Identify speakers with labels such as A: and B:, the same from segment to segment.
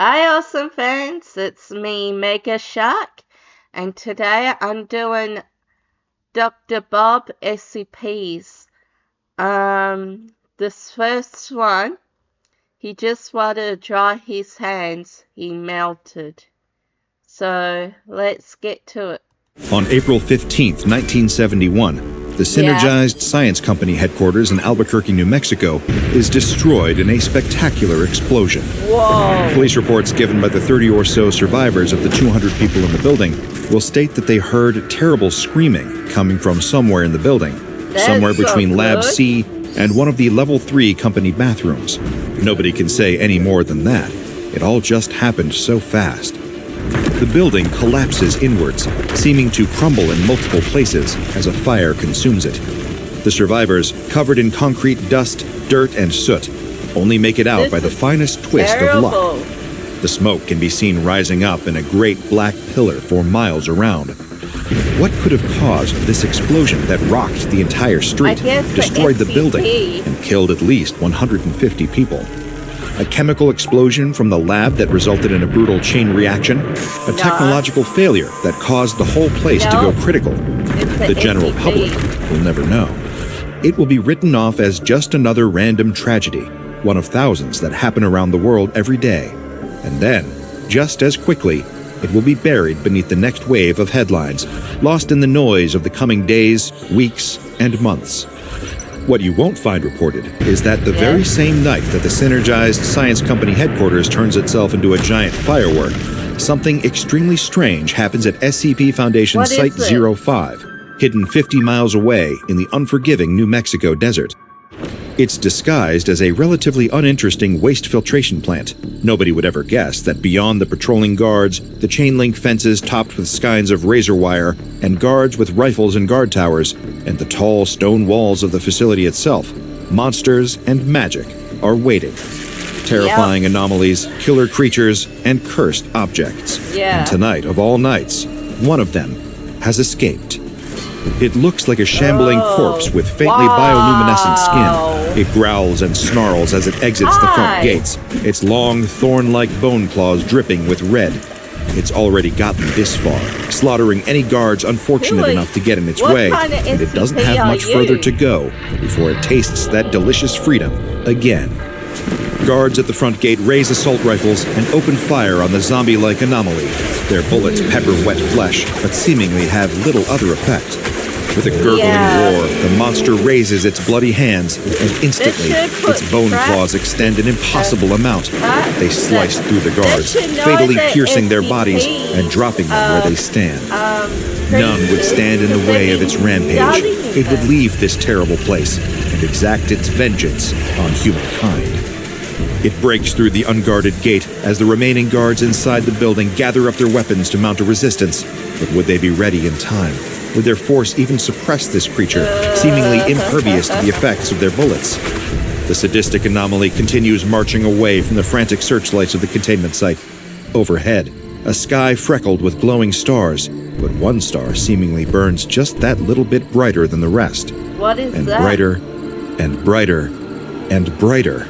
A: Hi, awesome fans. It's me, Megashark, and today I'm doing Dr. Bob SCPs. This first one, he just wanted to dry his hands. He melted. So let's get to it.
B: On April 15th, 1971, the Synergized Science Company headquarters in Albuquerque, New Mexico, is destroyed in a spectacular explosion.
A: Whoa!
B: Police reports given by the 30 or so survivors of the 200 people in the building will state that they heard terrible screaming coming from somewhere in the building, somewhere between Lab C and one of the Level 3 company bathrooms. Nobody can say any more than that. It all just happened so fast. The building collapses inwards, seeming to crumble in multiple places as a fire consumes it. The survivors, covered in concrete dust, dirt, and soot, only make it out by the finest twist of luck. The smoke can be seen rising up in a great black pillar for miles around. What could have caused this explosion that rocked the entire street, destroyed the building, and killed at least 150 people? A chemical explosion from the lab that resulted in a brutal chain reaction? A technological failure that caused the whole place to go critical? The general public will never know. It will be written off as just another random tragedy, one of thousands that happen around the world every day. And then, just as quickly, it will be buried beneath the next wave of headlines, lost in the noise of the coming days, weeks, and months. What you won't find reported is that the very same night that the Synergized Science Company headquarters turns itself into a giant firework, something extremely strange happens at SCP Foundation Site 05, hidden 50 miles away in the unforgiving New Mexico desert. It's disguised as a relatively uninteresting waste filtration plant. Nobody would ever guess that beyond the patrolling guards, the chain-link fences topped with skeins of razor wire, and guards with rifles and guard towers, and the tall stone walls of the facility itself, monsters and magic are waiting. Terrifying anomalies, killer creatures, and cursed objects. And tonight, of all nights, one of them has escaped. It looks like a shambling corpse with faintly bioluminescent skin. It growls and snarls as it exits the front gates, its long, thorn-like bone claws dripping with red. It's already gotten this far, slaughtering any guards unfortunate enough to get in its way, and it doesn't have much further to go before it tastes that delicious freedom again. Guards at the front gate raise assault rifles and open fire on the zombie-like anomaly. Their bullets pepper wet flesh, but seemingly have little other effect. With a gurgling roar, the monster raises its bloody hands, and instantly, its bone claws extend an impossible amount. They slice through the guards, fatally piercing their bodies and dropping them where they stand. None would stand in the way of its rampage. It would leave this terrible place and exact its vengeance on humankind. It breaks through the unguarded gate as the remaining guards inside the building gather up their weapons to mount a resistance. But would they be ready in time? Would their force even suppress this creature, seemingly impervious to the effects of their bullets? The sadistic anomaly continues marching away from the frantic searchlights of the containment site. Overhead, a sky freckled with glowing stars, but one star seemingly burns just that little bit brighter than the rest.
A: What is that?
B: And brighter, and brighter, and brighter,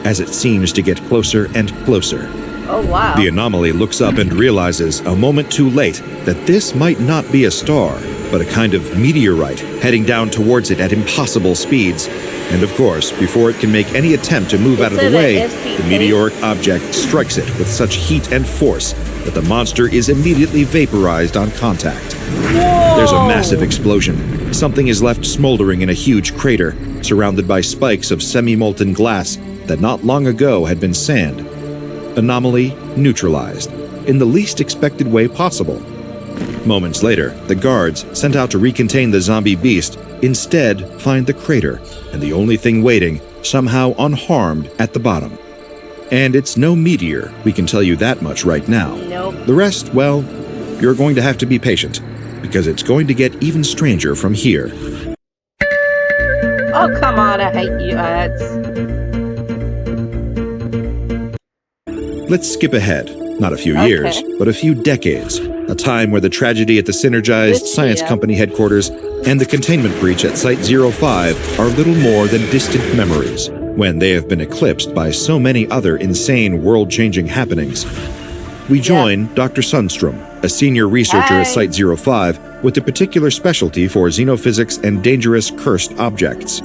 B: as it seems to get closer and closer.
A: Oh, wow.
B: The anomaly looks up and realizes, a moment too late, that this might not be a star, but a kind of meteorite heading down towards it at impossible speeds. And of course, before it can make any attempt to move out of the way, the meteoric object strikes it with such heat and force that the monster is immediately vaporized on contact. There's a massive explosion. Something is left smoldering in a huge crater, surrounded by spikes of semi-molten glass that not long ago had been sand. Anomaly neutralized, in the least expected way possible. Moments later, the guards, sent out to recontain the zombie beast, instead find the crater, and the only thing waiting, somehow unharmed, at the bottom. And it's no meteor, we can tell you that much right now.
A: Nope.
B: The rest, well, you're going to have to be patient, because it's going to get even stranger from here.
A: Oh, come on, I hate you ads.
B: Let's skip ahead, not a few years, but a few decades, a time where the tragedy at the Synergized Science Company headquarters and the containment breach at Site 05 are little more than distant memories. when they have been eclipsed by so many other insane world-changing happenings. We join Dr. Sundstrom, a senior researcher at Site-05 with a particular specialty for xenophysics and dangerous cursed objects.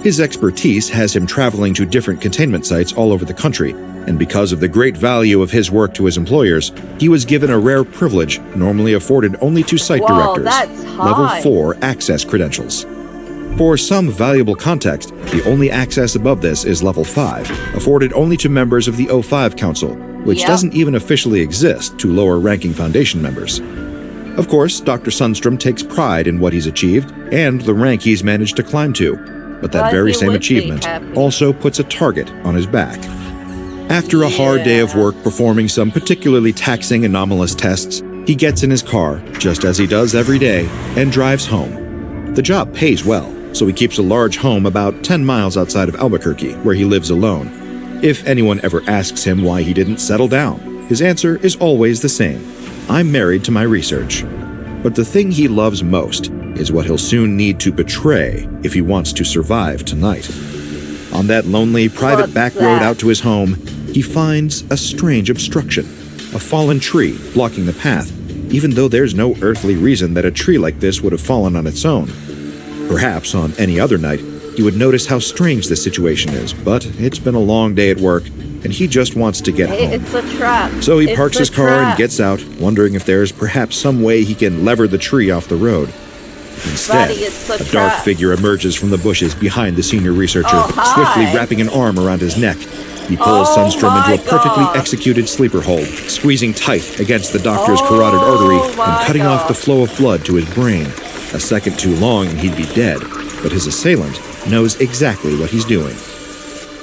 B: His expertise has him traveling to different containment sites all over the country, and because of the great value of his work to his employers, he was given a rare privilege normally afforded only to site directors, Level 4 access credentials. For some valuable context, the only access above this is Level 5, afforded only to members of the O5 Council, which doesn't even officially exist to lower-ranking Foundation members. Of course, Dr. Sundstrom takes pride in what he's achieved and the rank he's managed to climb to, but that very same achievement also puts a target on his back. After a hard day of work performing some particularly taxing anomalous tests, he gets in his car, just as he does every day, and drives home. The job pays well, so he keeps a large home about 10 miles outside of Albuquerque, where he lives alone. If anyone ever asks him why he didn't settle down, his answer is always the same: I'm married to my research. But the thing he loves most is what he'll soon need to betray if he wants to survive tonight. On that lonely, private back road out to his home, he finds a strange obstruction, a fallen tree blocking the path, even though there's no earthly reason that a tree like this would have fallen on its own. Perhaps on any other night, he would notice how strange this situation is, but it's been a long day at work, and he just wants to get home.
A: It's a trap.
B: So he parks his car and gets out, wondering if there's perhaps some way he can lever the tree off the road. Instead, a dark figure emerges from the bushes behind the senior researcher, swiftly wrapping an arm around his neck. He pulls Sundstrom into a perfectly executed sleeper hold, squeezing tight against the doctor's carotid artery and cutting off the flow of blood to his brain. A second too long and he'd be dead, but his assailant knows exactly what he's doing.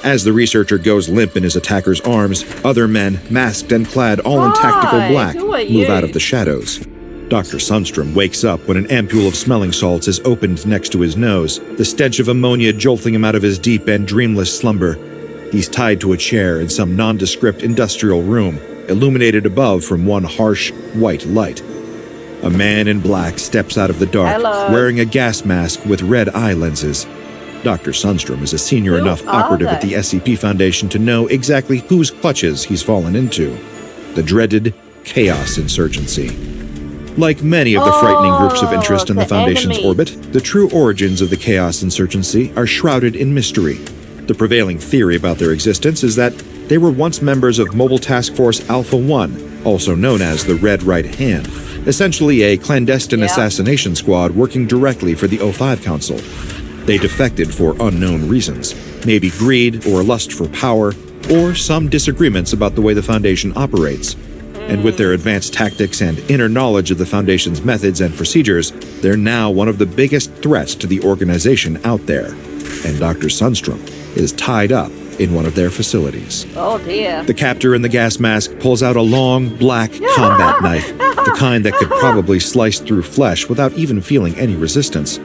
B: As the researcher goes limp in his attacker's arms, other men, masked and clad all in tactical black, move out of the shadows. Dr. Sundstrom wakes up when an ampule of smelling salts is opened next to his nose, the stench of ammonia jolting him out of his deep and dreamless slumber. He's tied to a chair in some nondescript industrial room, illuminated above from one harsh, white light. A man in black steps out of the dark, wearing a gas mask with red eye lenses. Dr. Sundstrom is a senior enough operative at the SCP Foundation to know exactly whose clutches he's fallen into. The dreaded Chaos Insurgency. Like many of the frightening groups of interest in the Foundation's orbit, the true origins of the Chaos Insurgency are shrouded in mystery. The prevailing theory about their existence is that they were once members of Mobile Task Force Alpha-1, also known as the Red Right Hand, essentially a clandestine assassination squad working directly for the O5 Council. They defected for unknown reasons, maybe greed or lust for power, or some disagreements about the way the Foundation operates. And with their advanced tactics and inner knowledge of the Foundation's methods and procedures, they're now one of the biggest threats to the organization out there. And Dr. Sundstrom is tied up in one of their facilities.
A: Oh dear.
B: The captor in the gas mask pulls out a long, black combat knife, the kind that could probably slice through flesh without even feeling any resistance.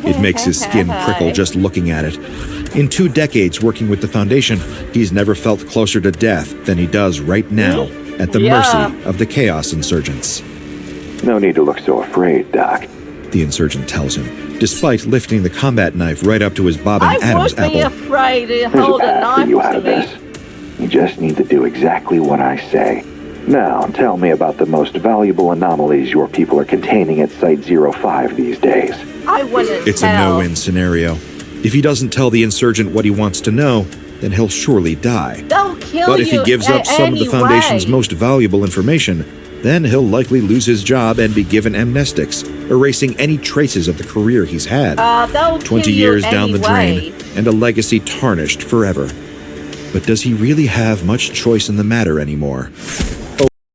B: It makes his skin prickle just looking at it. In 2 decades working with the Foundation, he's never felt closer to death than he does right now, at the mercy of the Chaos Insurgents.
C: No need to look so afraid, Doc,
B: the insurgent tells him, despite lifting the combat knife right up to his bobbing Adam's apple.
A: I would be afraid to
C: There's
A: hold
C: a
A: a
C: path
A: knife
C: for you out
A: to
C: of
A: me.
C: this. You just need to do exactly what I say. Now, tell me about the most valuable anomalies your people are containing at Site-05 these days.
A: I wouldn't
B: It's a no-win scenario. If he doesn't tell the insurgent what he wants to know, then he'll surely die.
A: They'll kill
B: But if he
A: you
B: gives up some of the Foundation's
A: anyway.
B: most valuable information, then he'll likely lose his job and be given amnestics, erasing any traces of the career he's had.
A: They'll
B: 20
A: kill you
B: years down the
A: anyway.
B: drain, and a legacy tarnished forever. But does he really have much choice in the matter anymore?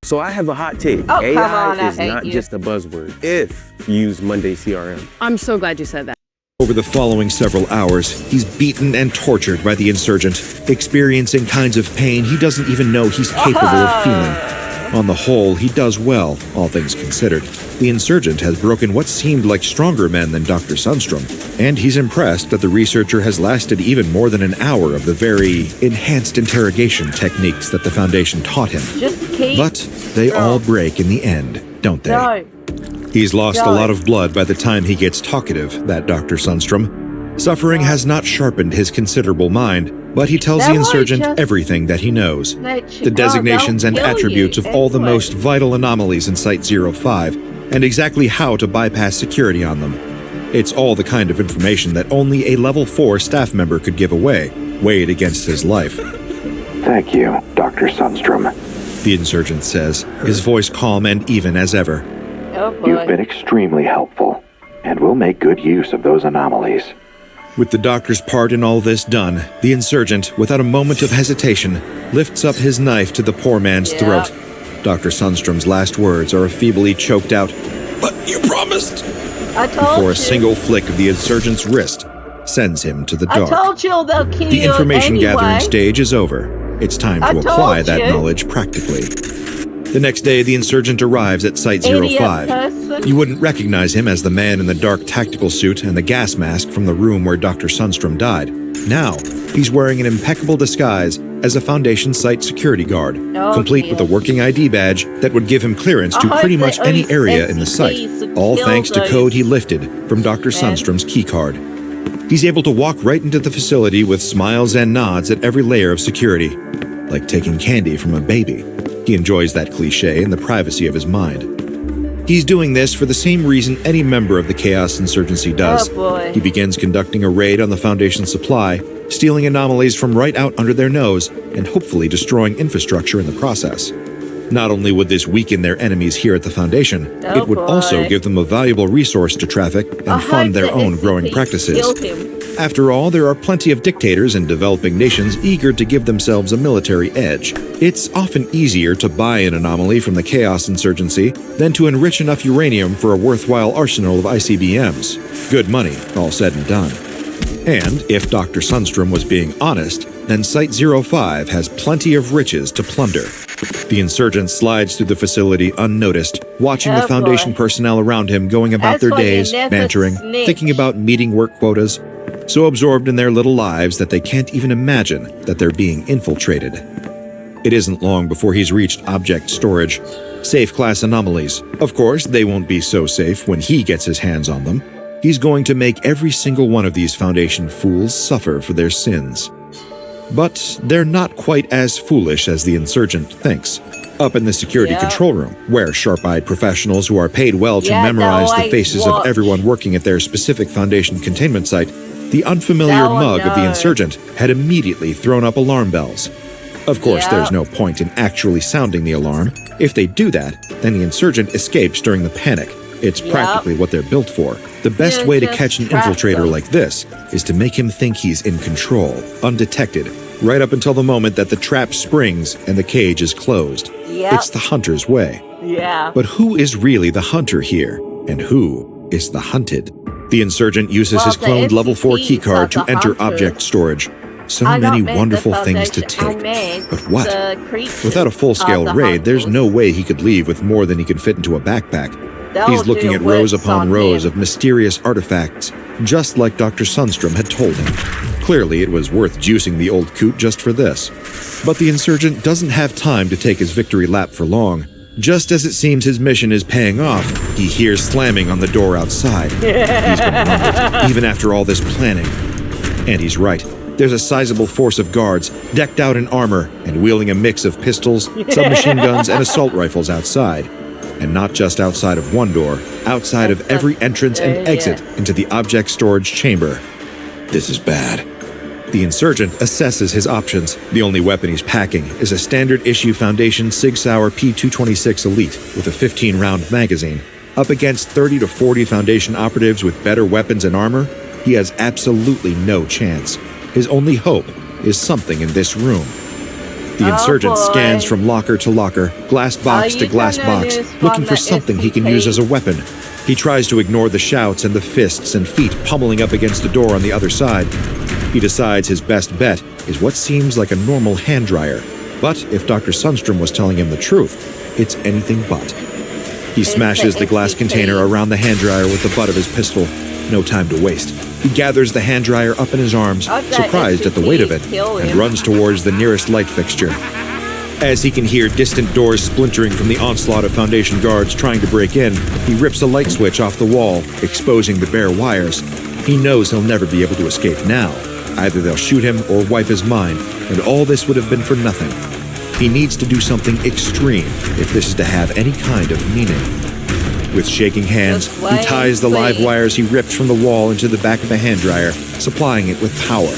D: So I have a hot take.
A: Oh, come
D: AI
A: on, I
D: is
A: hate
D: not
A: you.
D: just a buzzword if you use Monday CRM.
E: I'm so glad you said that.
B: Over the following several hours, he's beaten and tortured by the insurgent, experiencing kinds of pain he doesn't even know he's capable of feeling. On the whole, he does well, all things considered. The insurgent has broken what seemed like stronger men than Dr. Sundstrom, and he's impressed that the researcher has lasted even more than an hour of the very enhanced interrogation techniques that the Foundation taught him.
A: Just keep.
B: But they all break in the end, don't they?
A: No.
B: He's lost a lot of blood by the time he gets talkative, that Dr. Sundstrom. Suffering has not sharpened his considerable mind, But he tells
A: That
B: the
A: won't
B: insurgent
A: just
B: everything that he knows.
A: let you
B: The
A: go.
B: designations
A: They'll
B: and
A: kill
B: attributes
A: you
B: of all the
A: anyway.
B: most vital anomalies in Site-05, and exactly how to bypass security on them. It's all the kind of information that only a Level 4 staff member could give away, weighed against his life.
C: Thank you, Dr. Sundstrom.
B: The insurgent says, his voice calm and even as ever.
A: Oh boy.
C: You've been extremely helpful, and we'll make good use of those anomalies.
B: With the doctor's part in all this done, the insurgent, without a moment of hesitation, lifts up his knife to the poor man's throat. Dr. Sundstrom's last words are a feebly choked out, "But you promised!"
A: I told
B: before
A: you.
B: a single flick of the insurgent's wrist sends him to the dark.
A: I told you they'll kill
B: The
A: you
B: information
A: anyway.
B: gathering stage is over. It's time
A: I
B: to apply
A: told
B: that
A: you.
B: knowledge practically. The next day, the insurgent arrives at Site-05.
A: Idiot person.
B: You wouldn't recognize him as the man in the dark tactical suit and the gas mask from the room where Dr. Sundstrom died. Now, he's wearing an impeccable disguise as a Foundation site security guard,
A: Oh,
B: complete
A: dear.
B: with a working ID badge that would give him clearance to
A: I hope
B: pretty much
A: that
B: any
A: those
B: area in the site,
A: SCPs would
B: all
A: kill
B: thanks to
A: those
B: code he lifted from Dr. Sundstrom's keycard. He's able to walk right into the facility with smiles and nods at every layer of security, like taking candy from a baby. He enjoys that cliche in the privacy of his mind. He's doing this for the same reason any member of the Chaos Insurgency does.
A: Oh boy.
B: He begins conducting a raid on the Foundation's supply, stealing anomalies from right out under their nose, and hopefully destroying infrastructure in the process. Not only would this weaken their enemies here at the Foundation,
A: Oh
B: it would also
A: boy.
B: give them a valuable resource to traffic and
A: I
B: fund
A: hope
B: their
A: the
B: own growing
A: SCP
B: practices.
A: killed him.
B: After all, there are plenty of dictators and developing nations eager to give themselves a military edge. It's often easier to buy an anomaly from the Chaos Insurgency than to enrich enough uranium for a worthwhile arsenal of ICBMs. Good money, all said and done. And if Dr. Sundstrom was being honest, then Site-05 has plenty of riches to plunder. The insurgent slides through the facility unnoticed, watching the
A: Oh,
B: Foundation
A: boy.
B: personnel around him going about
A: That's
B: their
A: why they
B: days,
A: never
B: bantering,
A: snitch.
B: thinking about meeting work quotas, so absorbed in their little lives that they can't even imagine that they're being infiltrated. It isn't long before he's reached object storage. Safe class anomalies. Of course, they won't be so safe when he gets his hands on them. He's going to make every single one of these Foundation fools suffer for their sins. But they're not quite as foolish as the insurgent thinks. Up in the security
A: Yeah.
B: control room, where sharp-eyed professionals who are paid well to
A: Yeah,
B: memorize
A: they'll
B: the faces
A: always
B: of everyone working at their specific Foundation containment site, the unfamiliar
A: They'll
B: mug of the
A: know.
B: insurgent had immediately thrown up alarm bells. Of course,
A: Yeah.
B: there's no point in actually sounding the alarm. If they do that, then the insurgent escapes during the panic. It's
A: Yep.
B: practically what they're built for. The best
A: Yeah,
B: way to
A: just
B: catch an
A: trap
B: infiltrator
A: them.
B: like this is to make him think he's in control, undetected, right up until the moment that the trap springs and the cage is closed.
A: Yep.
B: It's the hunter's way.
A: Yeah.
B: But who is really the hunter here? And who is the hunted? The insurgent uses
A: Well,
B: his
A: the
B: cloned level 4
A: SCPs
B: keycard
A: are
B: to
A: the
B: enter
A: hunters.
B: object storage. So
A: I
B: many
A: don't mean
B: wonderful
A: the
B: things to
A: Foundation, I
B: take.
A: meant
B: But what?
A: the creatures
B: Without a full-scale
A: are the
B: raid, there's
A: hunters.
B: no way he could leave with more than he could fit into a backpack.
A: They'll
B: He's looking
A: do
B: at rows
A: works
B: upon
A: on
B: rows
A: him.
B: of mysterious artifacts, just like Dr. Sundstrom had told him. Clearly, it was worth juicing the old coot just for this. But the insurgent doesn't have time to take his victory lap for long. Just as it seems his mission is paying off, he hears slamming on the door outside. He's been rumbled, even after all this planning. And he's right. There's a sizable force of guards, decked out in armor and wielding a mix of pistols, submachine guns, and assault rifles outside. And not just outside of one door, outside of every entrance and exit into the object storage chamber. This is bad. The insurgent assesses his options. The only weapon he's packing is a standard issue Foundation Sig Sauer P226 Elite with a 15-round magazine. Up against 30 to 40 Foundation operatives with better weapons and armor, he has absolutely no chance. His only hope is something in this room. The insurgent
A: boy.
B: scans from locker to locker, glass box to
A: you
B: glass
A: gonna
B: box,
A: use
B: looking
A: from
B: for
A: the
B: something he can
A: SCP?
B: use as a weapon. He tries to ignore the shouts and the fists and feet pummeling up against the door on the other side. He decides his best bet is what seems like a normal hand dryer. But if Dr. Sundstrom was telling him the truth, it's anything but. He smashes the glass
A: SCP.
B: container around the hand dryer with the butt of his pistol. No time to waste. He gathers the hand dryer up in his arms,
A: I bet
B: surprised at the weight of it,
A: SCPs kill
B: and
A: him.
B: runs towards the nearest light fixture. As he can hear distant doors splintering from the onslaught of Foundation guards trying to break in, he rips a light switch off the wall, exposing the bare wires. He knows he'll never be able to escape now, Either they'll shoot him or wipe his mind, and all this would have been for nothing. He needs to do something extreme if this is to have any kind of meaning. With shaking hands, he ties the live wires he ripped from the wall into the back of the hand dryer, supplying it with power.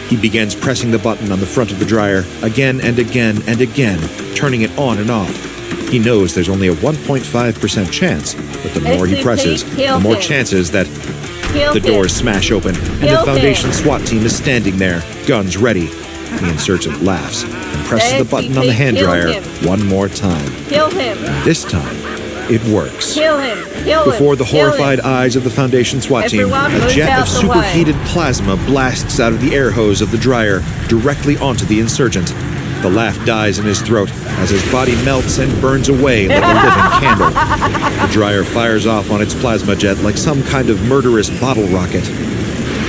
B: He begins pressing the button on the front of the dryer again and again and again, turning it on and off. He knows there's only a 1.5% chance, but the more he presses, the more chances that the doors smash open, and the Foundation SWAT team is standing there, guns ready. The insurgent laughs and presses the button on the hand dryer one more time.
A: Kill him.
B: This time, it works.
A: Kill him. Kill him.
B: Before the horrified eyes of the Foundation SWAT team, a jet of superheated plasma blasts out of the air hose of the dryer directly onto the insurgent. The laugh dies in his throat as his body melts and burns away like a living candle. The dryer fires off on its plasma jet like some kind of murderous bottle rocket.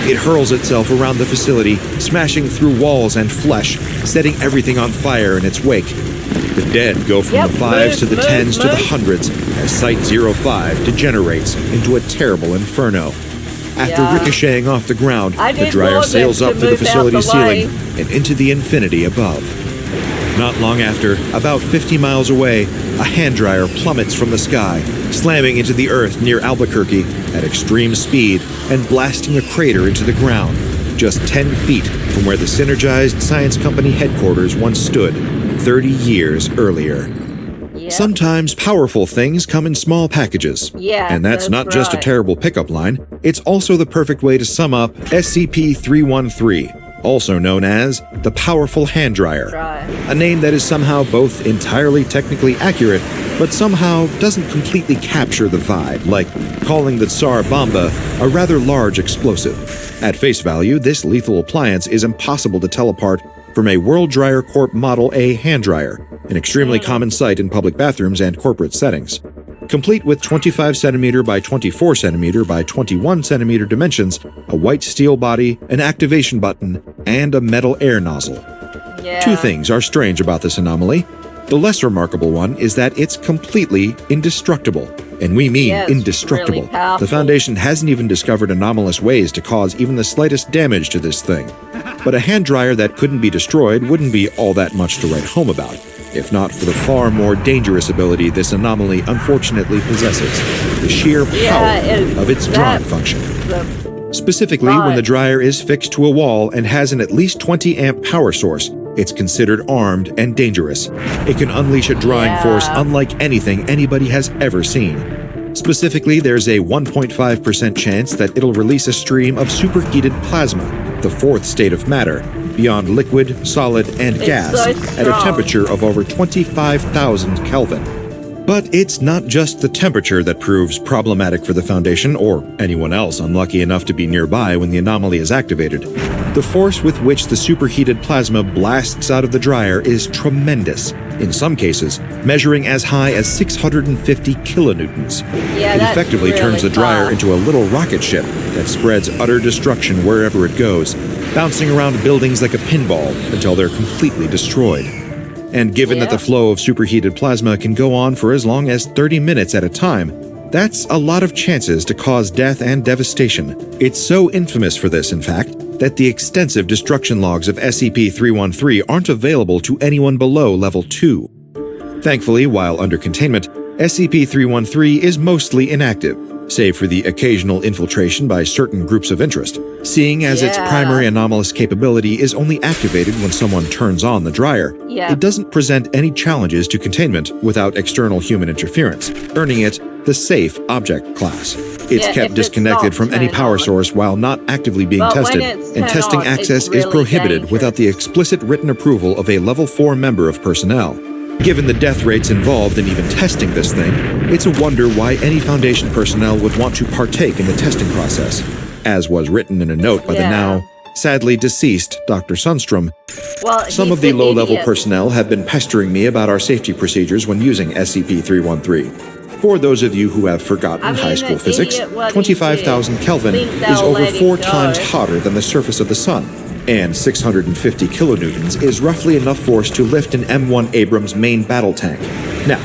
B: It hurls itself around the facility, smashing through walls and flesh, setting everything on fire in its wake. The dead go from the 5s to the 10s to the 100s as Site-05 degenerates into a terrible inferno. After ricocheting off the ground, the dryer sails up to the facility ceiling and into the infinity above. Not long after, about 50 miles away, a hand dryer plummets from the sky, slamming into the earth near Albuquerque at extreme speed and blasting a crater into the ground, just 10 feet from where the Synergized Science Company headquarters once stood 30 years earlier.
A: Yep.
B: Sometimes powerful things come in small packages.
A: Yeah,
B: and that's not just a terrible pickup line, it's also the perfect way to sum up SCP-313. Also known as the Powerful Hand Dryer, a name that is somehow both entirely technically accurate, but somehow doesn't completely capture the vibe, like calling the Tsar Bomba a rather large explosive. At face value, this lethal appliance is impossible to tell apart from a World Dryer Corp Model A hand dryer, an extremely common sight in public bathrooms and corporate settings. Complete with 25cm by 24cm by 21cm dimensions, a white steel body, an activation button, and a metal air nozzle. Two things are strange about this anomaly. The less remarkable one is that it's completely indestructible. And we mean indestructible.
A: Really
B: the Foundation hasn't even discovered anomalous ways to cause even the slightest damage to this thing. But a hand dryer that couldn't be destroyed wouldn't be all that much to write home about, if not for the far more dangerous ability this anomaly unfortunately possesses, the sheer power of its drawing function. Specifically, when the dryer is fixed to a wall and has an at least 20-amp power source, it's considered armed and dangerous. It can unleash a drawing force unlike anything anybody has ever seen. Specifically, there's a 1.5% chance that it'll release a stream of superheated plasma, the fourth state of matter, beyond liquid, solid, and gas at a temperature of over 25,000 Kelvin. But it's not just the temperature that proves problematic for the Foundation or anyone else unlucky enough to be nearby when the anomaly is activated. The force with which the superheated plasma blasts out of the dryer is tremendous, in some cases measuring as high as 650 kilonewtons. It effectively turns the dryer into a little rocket ship that spreads utter destruction wherever it goes, bouncing around buildings like a pinball until they're completely destroyed. And given that the flow of superheated plasma can go on for as long as 30 minutes at a time, that's a lot of chances to cause death and devastation. It's so infamous for this, in fact, that the extensive destruction logs of SCP-313 aren't available to anyone below Level 2. Thankfully, while under containment, SCP-313 is mostly inactive, save for the occasional infiltration by certain groups of interest, seeing as its primary anomalous capability is only activated when someone turns on the dryer. It doesn't present any challenges to containment without external human interference, earning it the Safe Object class. It's kept disconnected from any power source while not actively being tested, and testing access is prohibited without the explicit written approval of a Level 4 member of personnel. Given the death rates involved in even testing this thing, it's a wonder why any Foundation personnel would want to partake in the testing process. As was written in a note by the now, sadly deceased Dr. Sundstrom, some of the low-level personnel have been pestering me about our safety procedures when using SCP-313. For those of you who have forgotten high school physics, 25,000 Kelvin is over 4 times hotter than the surface of the Sun, and 650 kilonewtons is roughly enough force to lift an M1 Abrams main battle tank. Now,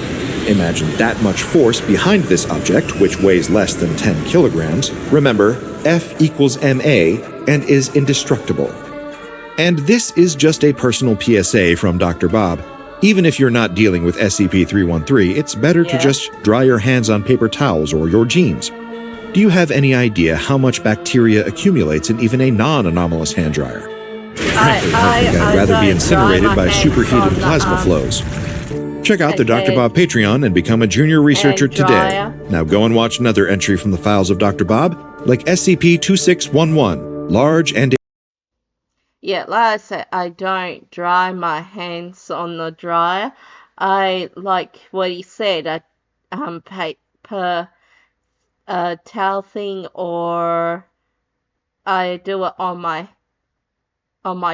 B: imagine that much force behind this object, which weighs less than 10 kilograms. Remember, F equals MA and is indestructible. And this is just a personal PSA from Dr. Bob. Even if you're not dealing with SCP-313, it's better to just dry your hands on paper towels or your jeans. Do you have any idea how much bacteria accumulates in even a non-anomalous hand dryer? I'd rather be incinerated by superheated plasma flows. Check out the Dr. Bob Patreon and become a junior researcher today. Now go and watch another entry from the files of Dr. Bob, like SCP-2611, large and...
A: Yeah, like I said, I don't dry my hands on the dryer. I, like what he said, I paper towel thing, or I do it on my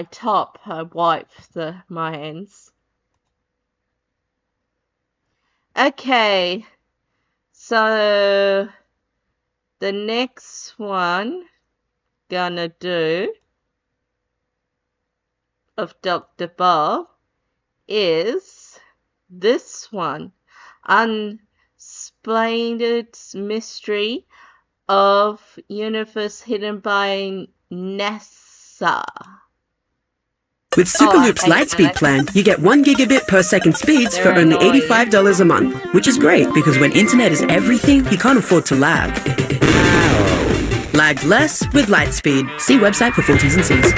A: top. I wipe my hands. Okay, so the next one gonna do of Dr. Bob is this one, Unexplained Mystery of Universe Hidden by NASA.
E: With Superloop's Lightspeed plan, you get 1 gigabit per second speeds for only $85 a month, which is great because when internet is everything, you can't afford to lag. Lag less with Lightspeed. See website for full T's and C's.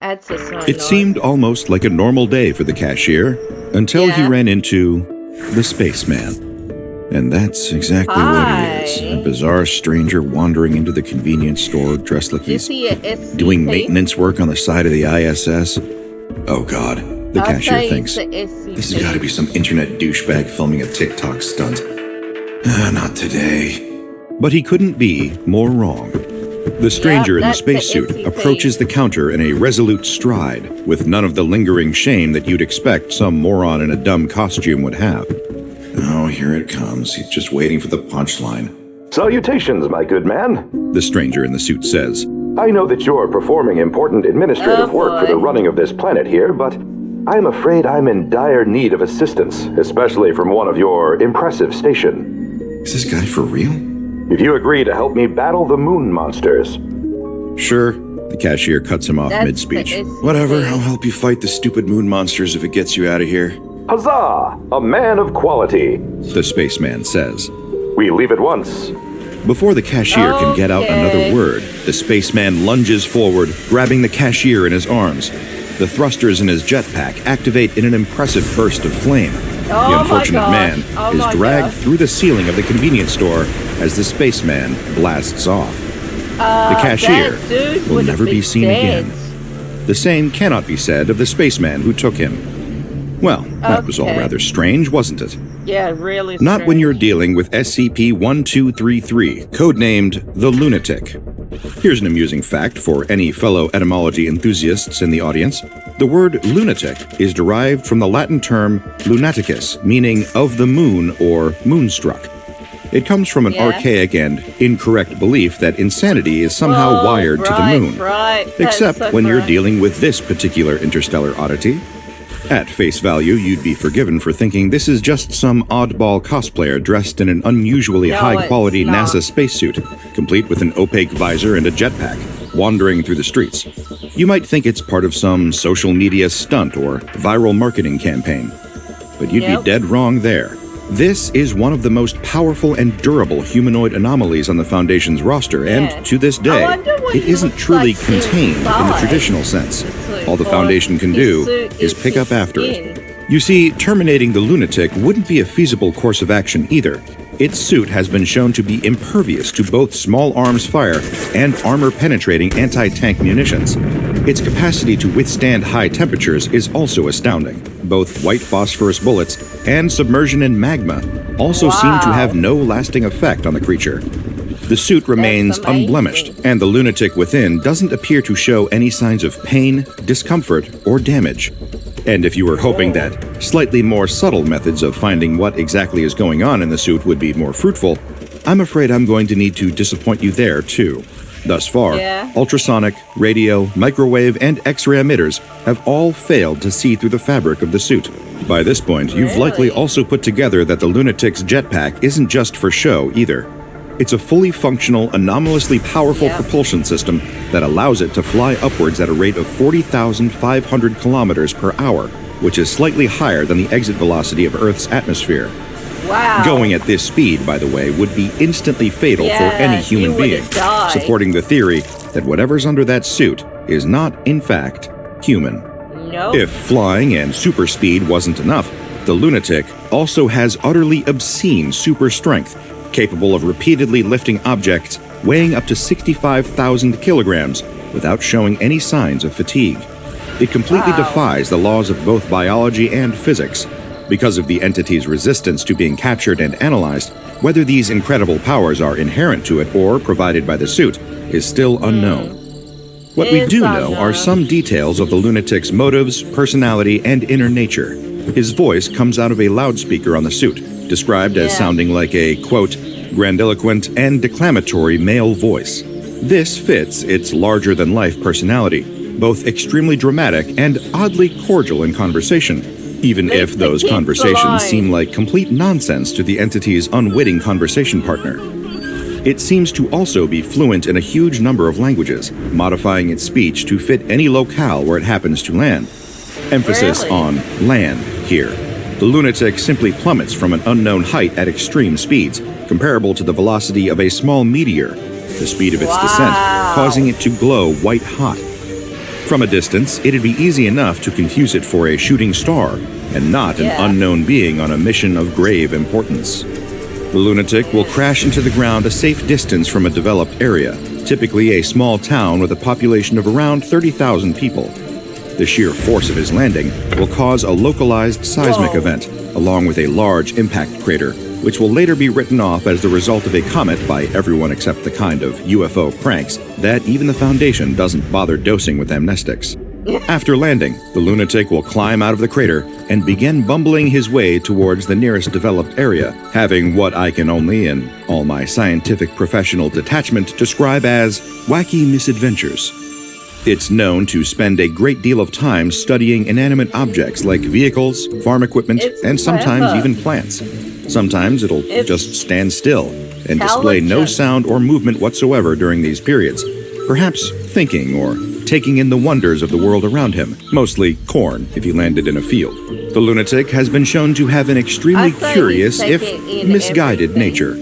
B: It seemed almost like a normal day for the cashier until he ran into the spaceman. And that's exactly what he is. A bizarre stranger wandering into the convenience store dressed like he's doing maintenance work on the side of the ISS. Oh God, the cashier thinks, this has got to be some internet douchebag filming a TikTok stunt. Not today. But he couldn't be more wrong. The stranger in the spacesuit approaches the counter in a resolute stride, with none of the lingering shame that you'd expect some moron in a dumb costume would have. Oh, here it comes. He's just waiting for the punchline.
C: Salutations, my good man.
B: The stranger in the suit says.
C: I know that you're performing important administrative work for the running of this planet here, but I'm afraid I'm in dire need of assistance, especially from one of your impressive station.
B: Is this guy for real?
C: If you agree to help me battle the moon monsters.
B: Sure. The cashier cuts him off mid-speech. Whatever, I'll help you fight the stupid moon monsters if it gets you out of here.
C: Huzzah! A man of quality,
B: the spaceman says.
C: We leave at once.
B: Before the cashier can get out another word, the spaceman lunges forward, grabbing the cashier in his arms. The thrusters in his jetpack activate in an impressive burst of flame. The unfortunate man is dragged through the ceiling of the convenience store as the spaceman blasts off. The cashier will never be seen again. The same cannot be said of the spaceman who took him. Well, that was all rather strange, wasn't it?
A: Yeah, really strange.
B: Not when you're dealing with SCP-1233, codenamed the Lunatic. Here's an amusing fact for any fellow etymology enthusiasts in the audience. The word lunatic is derived from the Latin term lunaticus, meaning of the moon or moonstruck. It comes from an archaic and incorrect belief that insanity is somehow wired to the moon. Except when you're dealing with this particular interstellar oddity. At face value, you'd be forgiven for thinking this is just some oddball cosplayer dressed in an unusually high-quality NASA spacesuit, complete with an opaque visor and a jetpack, wandering through the streets. You might think it's part of some social media stunt or viral marketing campaign. But you'd be dead wrong there. This is one of the most powerful and durable humanoid anomalies on the Foundation's roster, and to this day, it isn't truly contained in the traditional sense. All the Foundation can do is pick up after it. You see, terminating the Lunatic wouldn't be a feasible course of action either. Its suit has been shown to be impervious to both small arms fire and armor-penetrating anti-tank munitions. Its capacity to withstand high temperatures is also astounding. Both white phosphorus bullets and submersion in magma also seem to have no lasting effect on the creature. The suit remains unblemished, and the lunatic within doesn't appear to show any signs of pain, discomfort, or damage. And if you were hoping that slightly more subtle methods of finding what exactly is going on in the suit would be more fruitful, I'm afraid I'm going to need to disappoint you there, too. Thus far, ultrasonic, radio, microwave, and X-ray emitters have all failed to see through the fabric of the suit. By this point, you've likely also put together that the lunatic's jetpack isn't just for show, either. It's a fully functional, anomalously powerful propulsion system that allows it to fly upwards at a rate of 40,500 kilometers per hour, which is slightly higher than the exit velocity of Earth's atmosphere.
A: Wow.
B: Going at this speed, by the way, would be instantly fatal for any human being, supporting the theory that whatever's under that suit is not, in fact, human.
A: Nope.
B: If flying and super speed wasn't enough, the lunatic also has utterly obscene super strength, capable of repeatedly lifting objects weighing up to 65,000 kilograms without showing any signs of fatigue. It completely defies the laws of both biology and physics. Because of the entity's resistance to being captured and analyzed, whether these incredible powers are inherent to it or provided by the suit is still unknown. What we do know are some details of the lunatic's motives, personality, and inner nature. His voice comes out of a loudspeaker on the suit, described as sounding like a, quote, grandiloquent and declamatory male voice. This fits its larger-than-life personality, both extremely dramatic and oddly cordial in conversation, even if those conversations seem like complete nonsense to the entity's unwitting conversation partner. It seems to also be fluent in a huge number of languages, modifying its speech to fit any locale where it happens to land. Emphasis on land here. The lunatic simply plummets from an unknown height at extreme speeds, comparable to the velocity of a small meteor, the speed of its descent, causing it to glow white hot. From a distance, it'd be easy enough to confuse it for a shooting star, and not an unknown being on a mission of grave importance. The lunatic will crash into the ground a safe distance from a developed area, typically a small town with a population of around 30,000 people. The sheer force of his landing will cause a localized seismic event, along with a large impact crater, which will later be written off as the result of a comet by everyone except the kind of UFO cranks that even the Foundation doesn't bother dosing with amnestics. After landing, the lunatic will climb out of the crater and begin bumbling his way towards the nearest developed area, having what I can only, in all my scientific professional detachment, describe as wacky misadventures. It's known to spend a great deal of time studying inanimate objects like vehicles, farm equipment, and sometimes even plants. Sometimes it'll just stand still and display no sound or movement whatsoever during these periods, perhaps thinking or taking in the wonders of the world around him, mostly corn if he landed in a field. The lunatic has been shown to have an extremely curious, if misguided nature.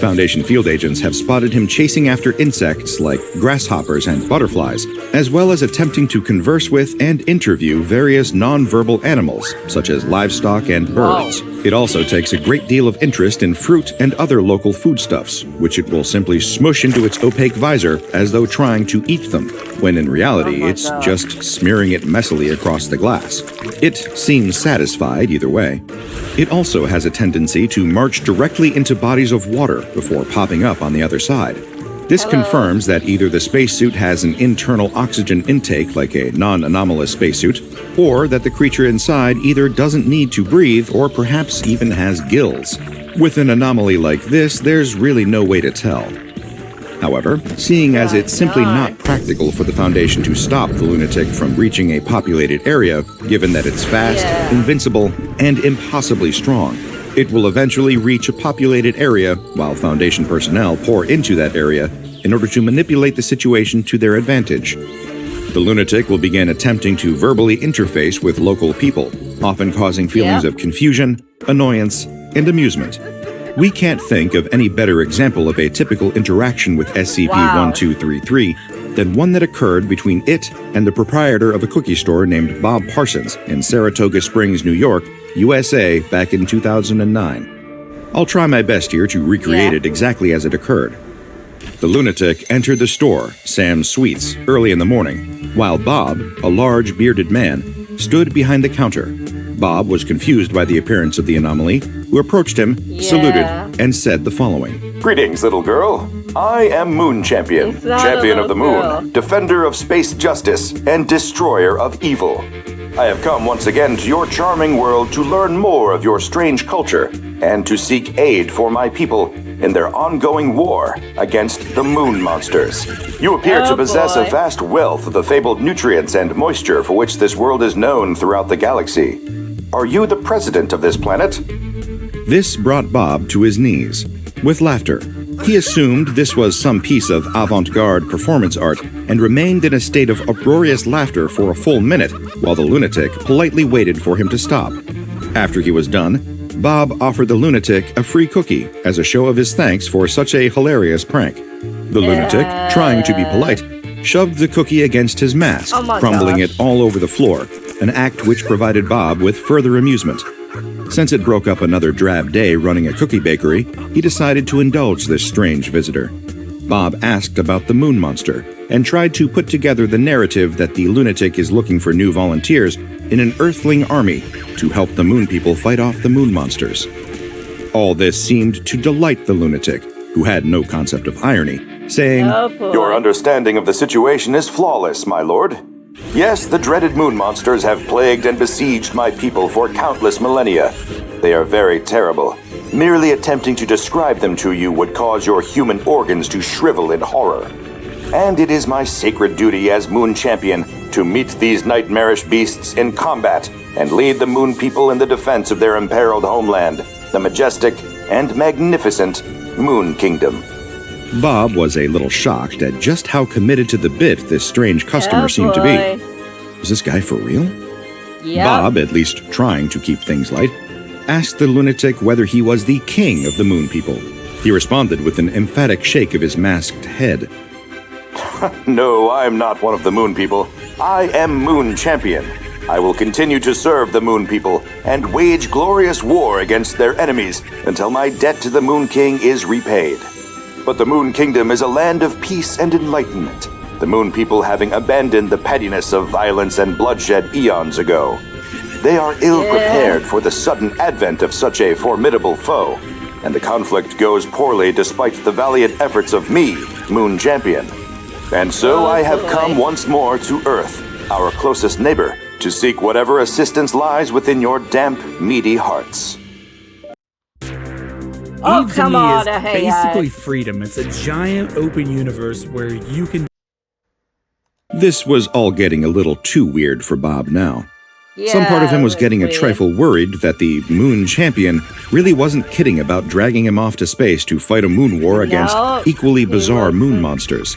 B: Foundation field agents have spotted him chasing after insects like grasshoppers and butterflies, as well as attempting to converse with and interview various non-verbal animals, such as livestock and birds. It also takes a great deal of interest in fruit and other local foodstuffs, which it will simply smush into its opaque visor as though trying to eat them, when in reality it's just smearing it messily across the glass. It seems satisfied either way. It also has a tendency to march directly into bodies of water before popping up on the other side. This confirms that either the spacesuit has an internal oxygen intake like a non-anomalous spacesuit, or that the creature inside either doesn't need to breathe or perhaps even has gills. With an anomaly like this, there's really no way to tell. However, seeing as it's simply not practical for the Foundation to stop the lunatic from reaching a populated area, given that it's fast, invincible, and impossibly strong, it will eventually reach a populated area while Foundation personnel pour into that area in order to manipulate the situation to their advantage. The lunatic will begin attempting to verbally interface with local people, often causing feelings of confusion, annoyance, and amusement. We can't think of any better example of a typical interaction with SCP-1233 than one that occurred between it and the proprietor of a cookie store named Bob Parsons in Saratoga Springs, New York, USA, back in 2009. I'll try my best here to recreate it exactly as it occurred. The lunatic entered the store, Sam's Sweets, early in the morning, while Bob, a large bearded man, stood behind the counter. Bob was confused by the appearance of the anomaly, who approached him, saluted, and said the following.
C: Greetings, little girl. I am Moon Champion, champion of the moon, defender of space justice, and destroyer of evil. I have come once again to your charming world to learn more of your strange culture and to seek aid for my people in their ongoing war against the moon monsters. You appear to possess a vast wealth of the fabled nutrients and moisture for which this world is known throughout the galaxy. Are you the president of this planet?
B: This brought Bob to his knees, with laughter. He assumed this was some piece of avant-garde performance art and remained in a state of uproarious laughter for a full minute while the lunatic politely waited for him to stop. After he was done, Bob offered the lunatic a free cookie as a show of his thanks for such a hilarious prank. The lunatic, trying to be polite, shoved the cookie against his mask, crumbling it all over the floor, an act which provided Bob with further amusement. Since it broke up another drab day running a cookie bakery, he decided to indulge this strange visitor. Bob asked about the moon monster and tried to put together the narrative that the lunatic is looking for new volunteers in an Earthling army to help the moon people fight off the moon monsters. All this seemed to delight the lunatic, who had no concept of irony, saying,
C: "Your understanding of the situation is flawless, my lord. Yes, the dreaded moon monsters have plagued and besieged my people for countless millennia. They are very terrible. Merely attempting to describe them to you would cause your human organs to shrivel in horror. And it is my sacred duty as Moon Champion to meet these nightmarish beasts in combat and lead the moon people in the defense of their imperiled homeland, the majestic and magnificent Moon Kingdom."
B: Bob was a little shocked at just how committed to the bit this strange customer seemed to be. Was this guy for real?
A: Yep.
B: Bob, at least trying to keep things light, asked the lunatic whether he was the king of the moon people. He responded with an emphatic shake of his masked head.
C: "No, I'm not one of the moon people. I am Moon Champion. I will continue to serve the moon people and wage glorious war against their enemies until my debt to the Moon King is repaid. But the Moon Kingdom is a land of peace and enlightenment, the moon people having abandoned the pettiness of violence and bloodshed eons ago. They are ill-prepared for the sudden advent of such a formidable foe, and the conflict goes poorly despite the valiant efforts of me, Moon Champion. And so I have come once more to Earth, our closest neighbor, to seek whatever assistance lies within your damp, meaty hearts."
A: Oh,
F: Eve to
A: come
F: me
A: on,
F: is
A: hey,
F: basically freedom. It's a giant open universe where you can.
B: This was all getting a little too weird for Bob now. Some part of him was getting a trifle worried that the Moon Champion really wasn't kidding about dragging him off to space to fight a moon war against equally bizarre moon monsters.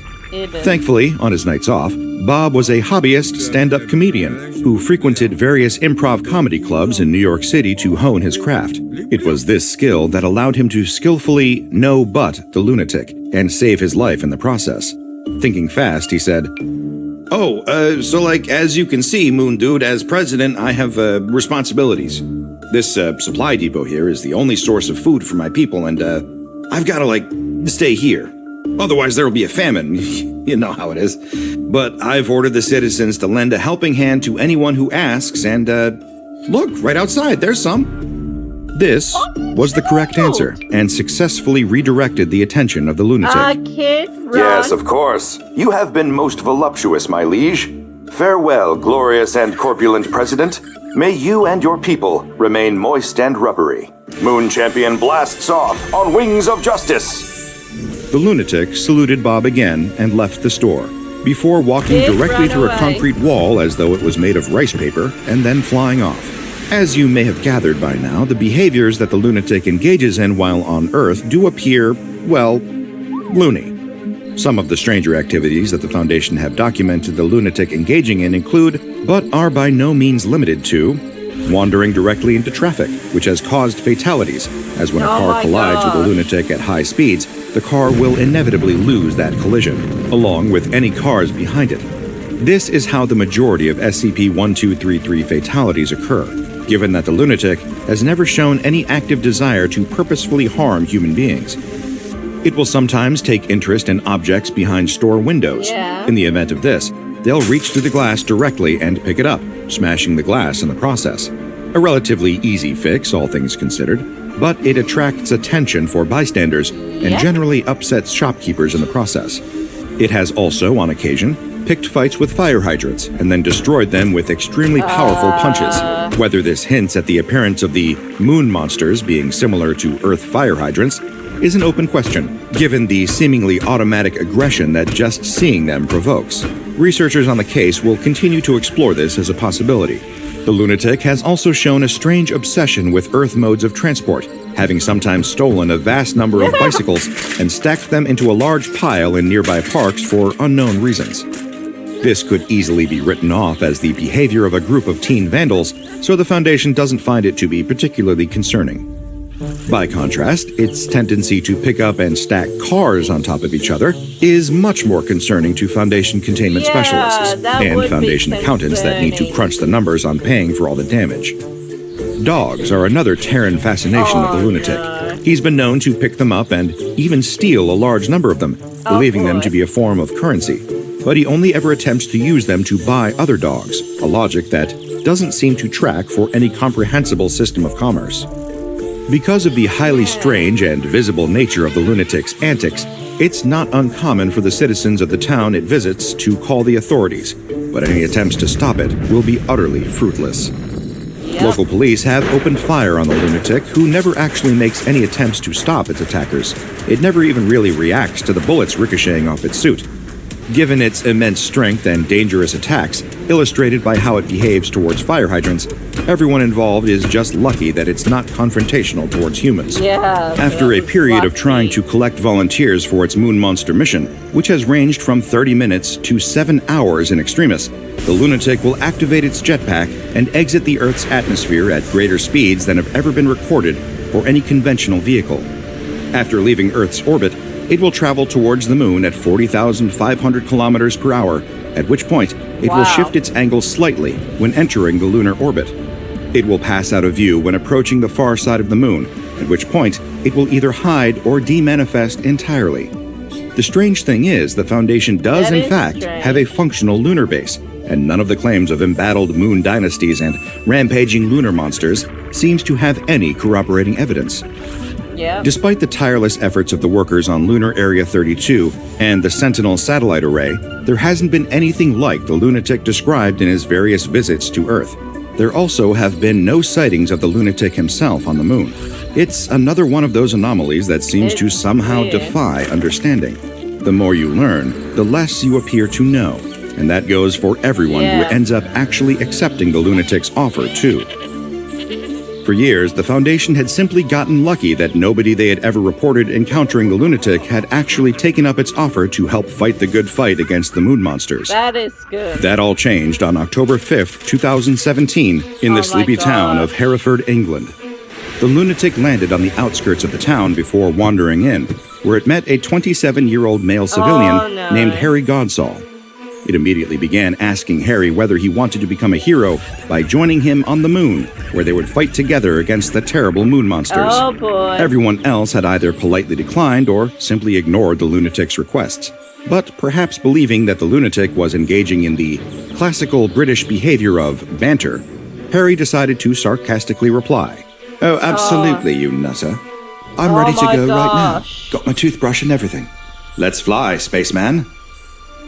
B: Thankfully, on his nights off, Bob was a hobbyist stand-up comedian who frequented various improv comedy clubs in New York City to hone his craft. It was this skill that allowed him to skillfully no-but the lunatic and save his life in the process. Thinking fast, he said, so as you can see, Moon Dude, as president, I have responsibilities. This supply depot here is the only source of food for my people, and I've got to, stay here. Otherwise, there will be a famine. You know how it is. But I've ordered the citizens to lend a helping hand to anyone who asks, and look, right outside, there's some. This was the correct answer, and successfully redirected the attention of the lunatic.
A: Kid, run.
C: "Yes, of course. You have been most voluptuous, my liege. Farewell, glorious and corpulent president. May you and your people remain moist and rubbery. Moon Champion blasts off on wings of justice."
B: The lunatic saluted Bob again and left the store, before walking directly through a concrete wall as though it was made of rice paper, and then flying off. As you may have gathered by now, the behaviors that the lunatic engages in while on Earth do appear, well, loony. Some of the stranger activities that the Foundation have documented the lunatic engaging in include, but are by no means limited to, wandering directly into traffic, which has caused fatalities, as when a car collides with a lunatic at high speeds, the car will inevitably lose that collision, along with any cars behind it. This is how the majority of SCP-1233 fatalities occur, given that the lunatic has never shown any active desire to purposefully harm human beings. It will sometimes take interest in objects behind store windows. In the event of this, they'll reach through the glass directly and pick it up, smashing the glass in the process. A relatively easy fix, all things considered, but it attracts attention for bystanders and generally upsets shopkeepers in the process. It has also, on occasion, picked fights with fire hydrants and then destroyed them with extremely powerful punches. Whether this hints at the appearance of the moon monsters being similar to Earth fire hydrants is an open question, given the seemingly automatic aggression that just seeing them provokes. Researchers on the case will continue to explore this as a possibility. The lunatic has also shown a strange obsession with Earth modes of transport, having sometimes stolen a vast number of bicycles and stacked them into a large pile in nearby parks for unknown reasons. This could easily be written off as the behavior of a group of teen vandals, so the Foundation doesn't find it to be particularly concerning. By contrast, its tendency to pick up and stack cars on top of each other is much more concerning to Foundation containment specialists and Foundation accountants that need to crunch the numbers on paying for all the damage. Dogs are another Terran fascination of the lunatic. He's been known to pick them up and even steal a large number of them, believing them to be a form of currency. But he only ever attempts to use them to buy other dogs, a logic that doesn't seem to track for any comprehensible system of commerce. Because of the highly strange and visible nature of the lunatic's antics, it's not uncommon for the citizens of the town it visits to call the authorities, but any attempts to stop it will be utterly fruitless. Local police have opened fire on the lunatic, who never actually makes any attempts to stop its attackers. It never even really reacts to the bullets ricocheting off its suit. Given its immense strength and dangerous attacks, illustrated by how it behaves towards fire hydrants, everyone involved is just lucky that it's not confrontational towards humans. After a period of trying to collect volunteers for its moon monster mission, which has ranged from 30 minutes to 7 hours in extremis, the lunatic will activate its jetpack and exit the Earth's atmosphere at greater speeds than have ever been recorded for any conventional vehicle. After leaving Earth's orbit, it will travel towards the moon at 40,500 kilometers per hour, at which point it will shift its angle slightly when entering the lunar orbit. It will pass out of view when approaching the far side of the moon, at which point it will either hide or demanifest entirely. The strange thing is, the Foundation does in fact have a functional lunar base, and none of the claims of embattled moon dynasties and rampaging lunar monsters seems to have any corroborating evidence. Despite the tireless efforts of the workers on Lunar Area 32 and the Sentinel satellite array, there hasn't been anything like the lunatic described in his various visits to Earth. There also have been no sightings of the lunatic himself on the moon. It's another one of those anomalies that seems to somehow defy understanding. The more you learn, the less you appear to know, and that goes for everyone who ends up actually accepting the lunatic's offer too. For years, the Foundation had simply gotten lucky that nobody they had ever reported encountering the lunatic had actually taken up its offer to help fight the good fight against the moon monsters.
A: That is good.
B: That all changed on October 5th, 2017, in the sleepy town of Hereford, England. The lunatic landed on the outskirts of the town before wandering in, where it met a 27-year-old male civilian named Harry Godsall. It immediately began asking Harry whether he wanted to become a hero by joining him on the moon, where they would fight together against the terrible moon monsters.
A: Oh boy.
B: Everyone else had either politely declined or simply ignored the lunatic's requests. But perhaps believing that the lunatic was engaging in the classical British behavior of banter, Harry decided to sarcastically reply, "Oh, absolutely, you nutter. I'm ready to go right now. Got my toothbrush and everything. Let's fly, spaceman."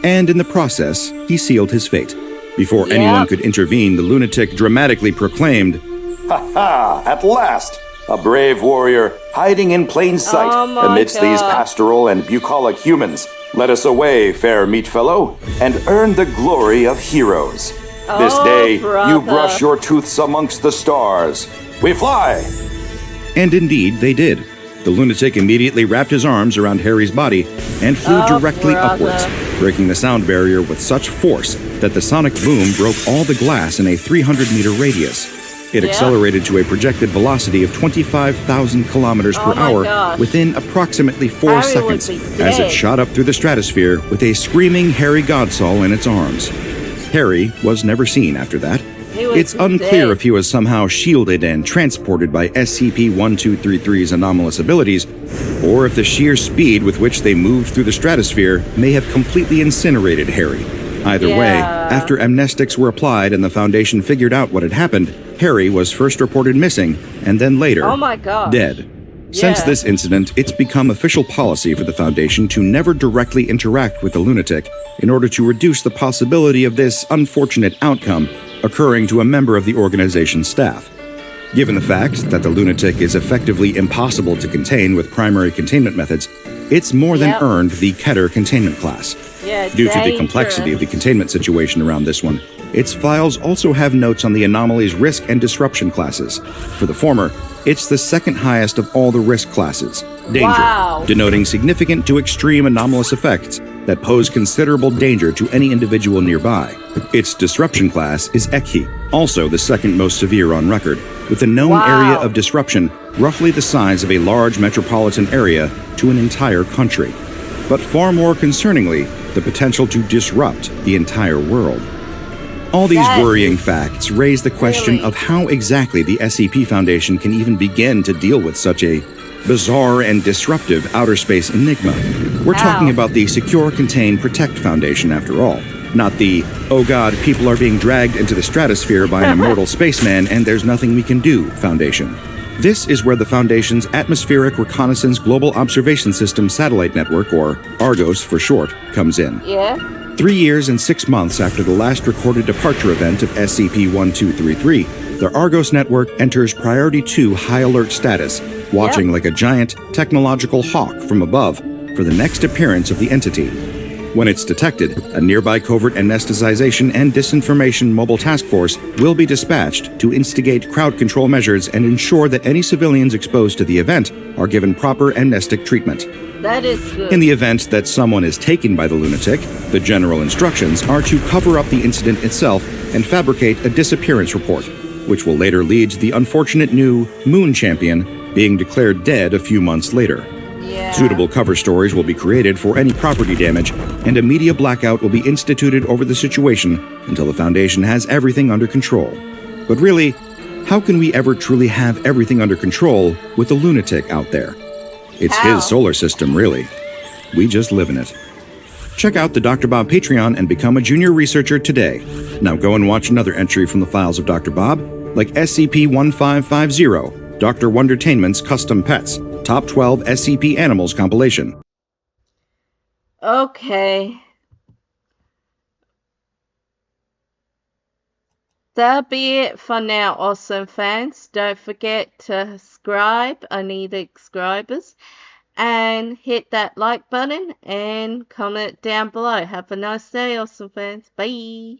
B: And in the process, he sealed his fate. Before anyone could intervene, the lunatic dramatically proclaimed,
C: "Ha ha! At last! A brave warrior hiding in plain sight amidst these pastoral and bucolic humans. Let us away, fair meatfellow, and earn the glory of heroes. This day, you brush your tooths amongst the stars. We fly!"
B: And indeed, they did. The lunatic immediately wrapped his arms around Harry's body and flew directly upwards, breaking the sound barrier with such force that the sonic boom broke all the glass in a 300-meter radius. It accelerated to a projected velocity of 25,000 kilometers per hour within approximately 4 seconds as it shot up through the stratosphere with a screaming Harry Godsall in its arms. Harry was never seen after that. It's unclear if he was somehow shielded and transported by SCP-1233's anomalous abilities, or if the sheer speed with which they moved through the stratosphere may have completely incinerated Harry. Either way, after amnestics were applied and the Foundation figured out what had happened, Harry was first reported missing, and then later, dead. Since this incident, it's become official policy for the Foundation to never directly interact with the lunatic in order to reduce the possibility of this unfortunate outcome occurring to a member of the organization's staff. Given the fact that the lunatic is effectively impossible to contain with primary containment methods, it's more than earned the Keter containment class. Due to the complexity of the containment situation around this one, Its files also have notes on the anomaly's risk and disruption classes. For the former, it's the second highest of all the risk classes, danger,
A: Wow.
B: denoting significant to extreme anomalous effects that pose considerable danger to any individual nearby. Its disruption class is Ekhi, also the second most severe on record, with a known area of disruption roughly the size of a large metropolitan area to an entire country. But far more concerningly, the potential to disrupt the entire world. All these worrying facts raise the question of how exactly the SCP Foundation can even begin to deal with such a bizarre and disruptive outer space enigma. We're talking about the Secure, Contain, Protect Foundation after all, not the, oh god, people are being dragged into the stratosphere by an immortal spaceman and there's nothing we can do Foundation. This is where the Foundation's Atmospheric Reconnaissance Global Observation System Satellite Network, or ARGOS for short, comes in. 3 years and 6 months after the last recorded departure event of SCP-1233, the ARGOS network enters Priority 2 high alert status, watching like a giant technological hawk from above for the next appearance of the entity. When it's detected, a nearby covert anesthetization and disinformation mobile task force will be dispatched to instigate crowd control measures and ensure that any civilians exposed to the event are given proper amnestic treatment.
A: That is good.
B: In the event that someone is taken by the lunatic, the general instructions are to cover up the incident itself and fabricate a disappearance report, which will later lead to the unfortunate new Moon Champion being declared dead a few months later. Suitable cover stories will be created for any property damage, and a media blackout will be instituted over the situation until the Foundation has everything under control. But really, how can we ever truly have everything under control with the lunatic out there? It's his solar system, really. We just live in it. Check out the Dr. Bob Patreon and become a junior researcher today. Now go and watch another entry from the files of Dr. Bob, like SCP-1550, Dr. Wondertainment's Custom Pets, Top 12 SCP Animals compilation.
A: Okay. That'll be it for now, awesome fans. Don't forget to subscribe. I need subscribers. And hit that like button and comment down below. Have a nice day, awesome fans. Bye.